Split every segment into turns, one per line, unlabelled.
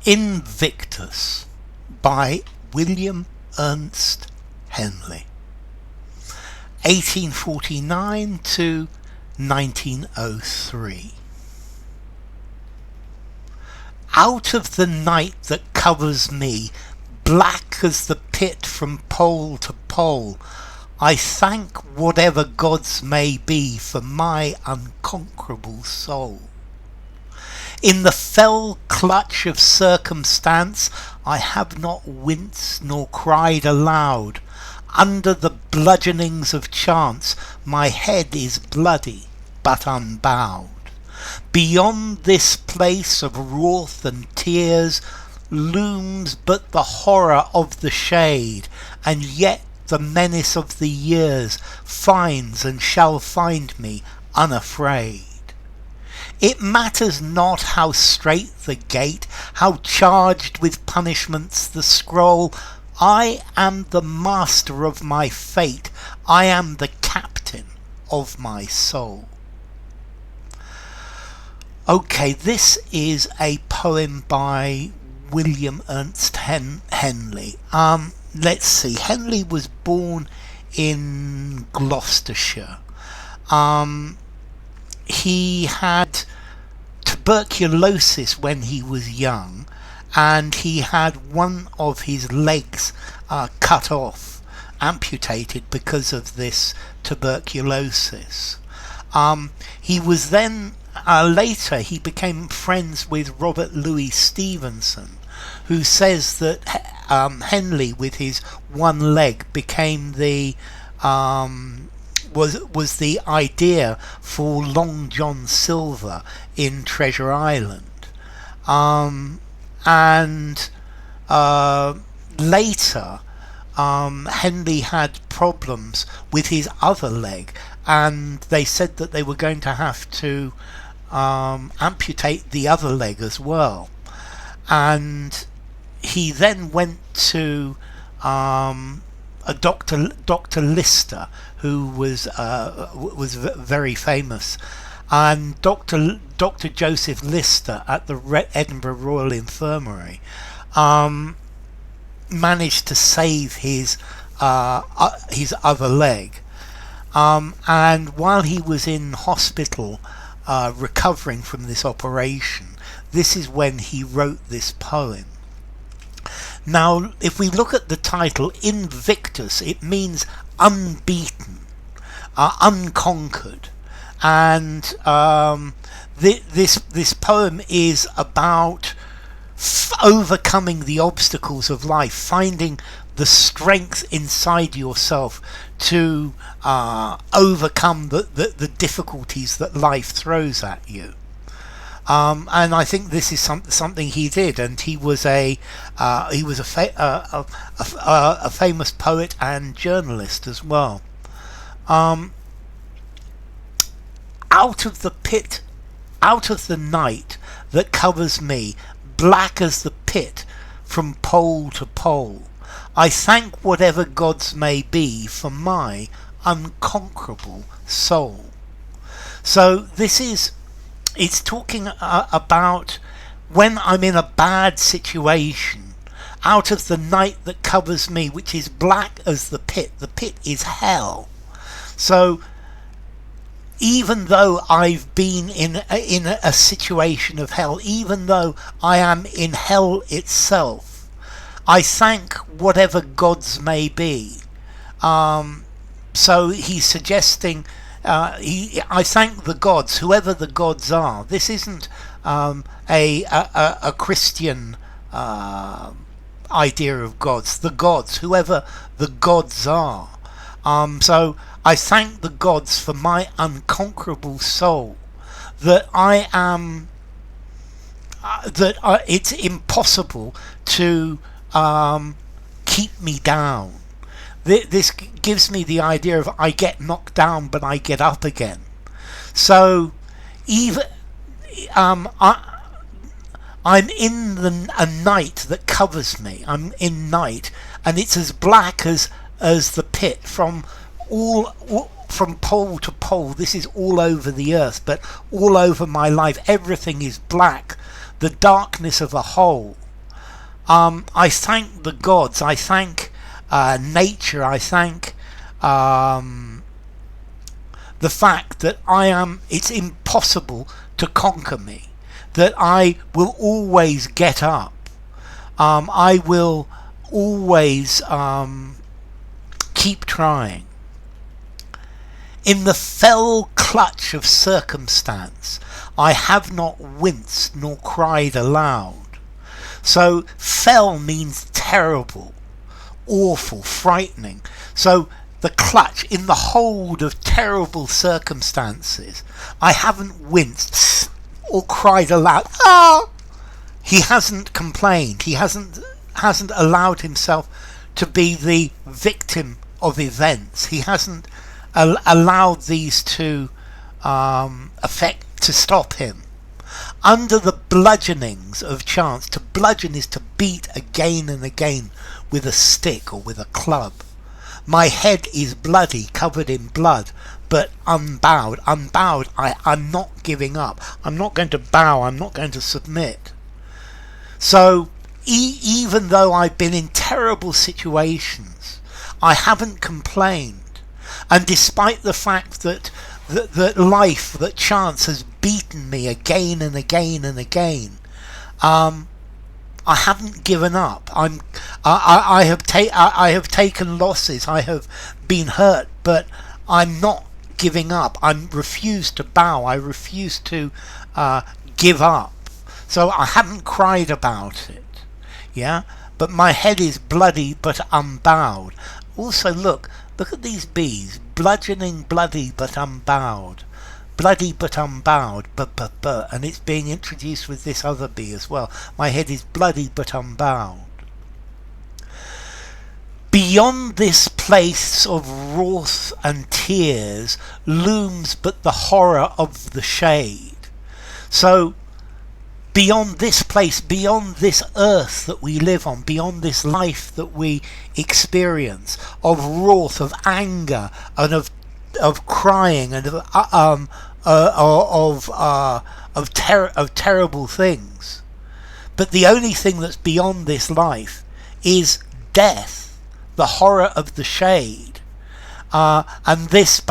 Invictus by William Ernest Henley, 1849 to 1903. Out of the night that covers me, black as the pit from pole to pole, I thank whatever gods may be for my unconquerable soul. In the fell clutch of circumstance I have not winced nor cried aloud. Under the bludgeonings of chance my head is bloody but unbowed. Beyond this place of wrath and tears looms but the horror of the shade, and yet the menace of the years finds and shall find me unafraid. It matters not how strait the gate, how charged with punishments the scroll. I am the master of my fate, I am the captain of my soul. Okay, this is a poem by William Ernest Henley. Let's see, Henley was born in Gloucestershire. He had tuberculosis when he was young, and he had one of his legs cut off, amputated because of this tuberculosis. He was then later he became friends with Robert Louis Stevenson, who says that Henley, with his one leg, became the was the idea for Long John Silver in Treasure Island. Later Henley had problems with his other leg, and they said that they were going to have to amputate the other leg as well. And he then went to a Dr. Lister, who was very famous, and Dr. Joseph Lister at the Edinburgh Royal Infirmary managed to save his other leg, and while he was in hospital recovering from this operation, this is when he wrote this poem. Now, if we look at the title, Invictus, it means unbeaten, unconquered, and this poem is about overcoming the obstacles of life, finding the strength inside yourself to overcome the difficulties that life throws at you. And I think this is something he did, and he was a famous poet and journalist as well. Out of the pit, out of the night that covers me, black as the pit from pole to pole, I thank whatever gods may be for my unconquerable soul. So it's talking about when I'm in a bad situation, out of the night that covers me, which is black as the pit is hell. So even though I've been in a situation of hell, even though I am in hell itself, I thank whatever gods may be. So he's suggesting I thank the gods, whoever the gods are. This isn't a Christian idea of gods. The gods, whoever the gods are. So I thank the gods for my unconquerable soul, that I am, it's impossible to keep me down. This gives me the idea of I get knocked down but I get up again. So even I'm in a night that covers me. I'm in night, and it's as black as the pit from pole to pole. This is all over the earth, but all over my life everything is black, the darkness of a hole. I thank the gods, I thank nature, I thank the fact that it's impossible to conquer me, that I will always get up, I will always keep trying. In the fell clutch of circumstance, I have not winced nor cried aloud. So fell means terrible, awful, frightening. So the clutch, in the hold of terrible circumstances, I haven't winced or cried aloud. Ah! He hasn't complained. He hasn't allowed himself to be the victim of events. He hasn't allowed these to stop him. Under the bludgeonings of chance, to bludgeon is to beat again and again with a stick or with a club. My head is bloody, covered in blood, but unbowed. Unbowed, I'm not giving up. I'm not going to bow, I'm not going to submit. So, even though I've been in terrible situations, I haven't complained. And despite the fact that life, that chance has beaten me again and again and again, I haven't given up. I have taken losses. I have been hurt, but I'm not giving up. I refuse to bow. I refuse to give up. So I haven't cried about it. Yeah, but my head is bloody but unbowed. Also, look at these bees. Bludgeoning, bloody but unbowed. Bloody but unbowed, and it's being introduced with this other bee as well. My head is bloody but unbowed. Beyond this place of wrath and tears looms but the horror of the shade. So, beyond this place, beyond this earth that we live on, beyond this life that we experience, of wrath, of anger, and of crying, and of terrible things. But the only thing that's beyond this life is death, the horror of the shade. And this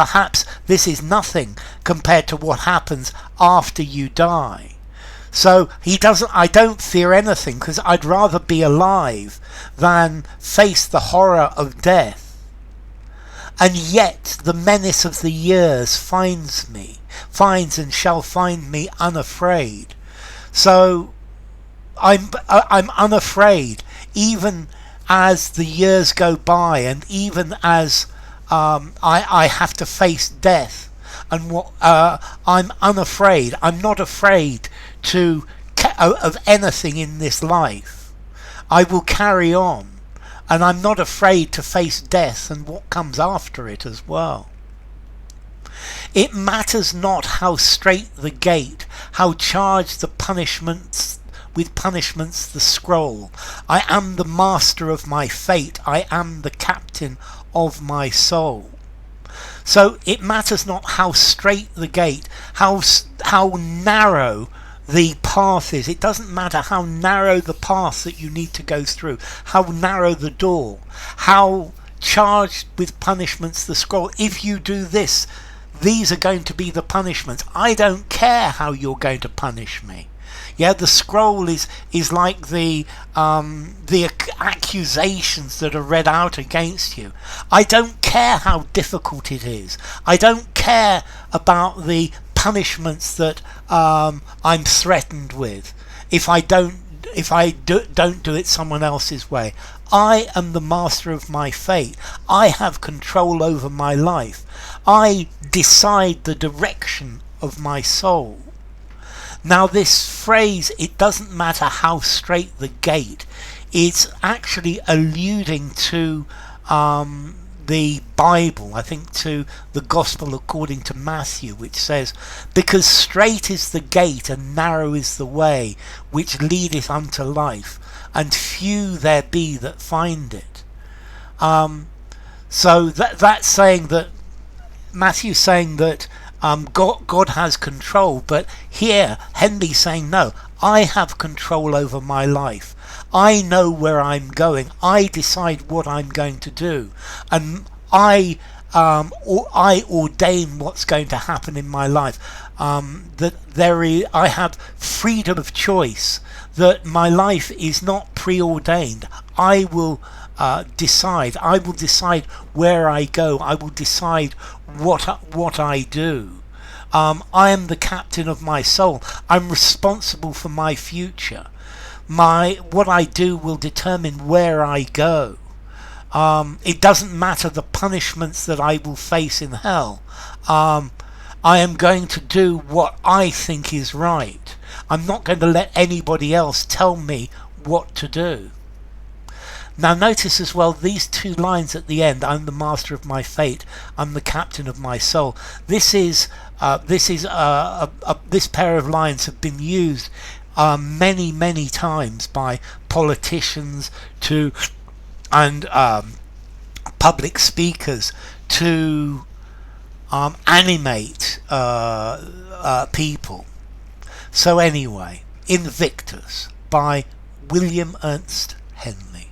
is nothing compared to what happens after you die. So I don't fear anything, because I'd rather be alive than face the horror of death. And yet the menace of the years finds and shall find me unafraid. So I'm unafraid, even as the years go by, and even as I have to face death. And I'm unafraid. I'm not afraid of anything in this life. I will carry on, and I'm not afraid to face death and what comes after it as well. It matters not how strait the gate, how charged the punishments the scroll. I am the master of my fate. I am the captain of my soul. So it matters not how strait the gate, how narrow the path is. It doesn't matter how narrow the path that you need to go through, how narrow the door, how charged with punishments the scroll. If you do this, these are going to be the punishments. I don't care how you're going to punish me. Yeah, the scroll is like the accusations that are read out against you. I don't care how difficult it is. I don't care about the punishments that I'm threatened with if I don't do it someone else's way. I am the master of my fate. I have control over my life. I decide the direction of my soul. Now this phrase, it doesn't matter how strait the gate, it's actually alluding to the Bible, I think to the Gospel according to Matthew, which says, because strait is the gate and narrow is the way which leadeth unto life, and few there be that find it. So that's saying that Matthew's saying that God has control, but here Henley's saying no, I have control over my life. I know where I'm going. I decide what I'm going to do, and I ordain what's going to happen in my life. I have freedom of choice. That my life is not preordained. I will decide. I will decide where I go. I will decide what I do. I am the captain of my soul. I'm responsible for my future. What I do will determine where I go. It doesn't matter the punishments that I will face in hell. I am going to do what I think is right. I'm not going to let anybody else tell me what to do. Now notice as well these two lines at the end. I'm the master of my fate. I'm the captain of my soul. This pair of lines have been used many times by politicians and public speakers to animate people. So anyway, Invictus by William Ernest Henley.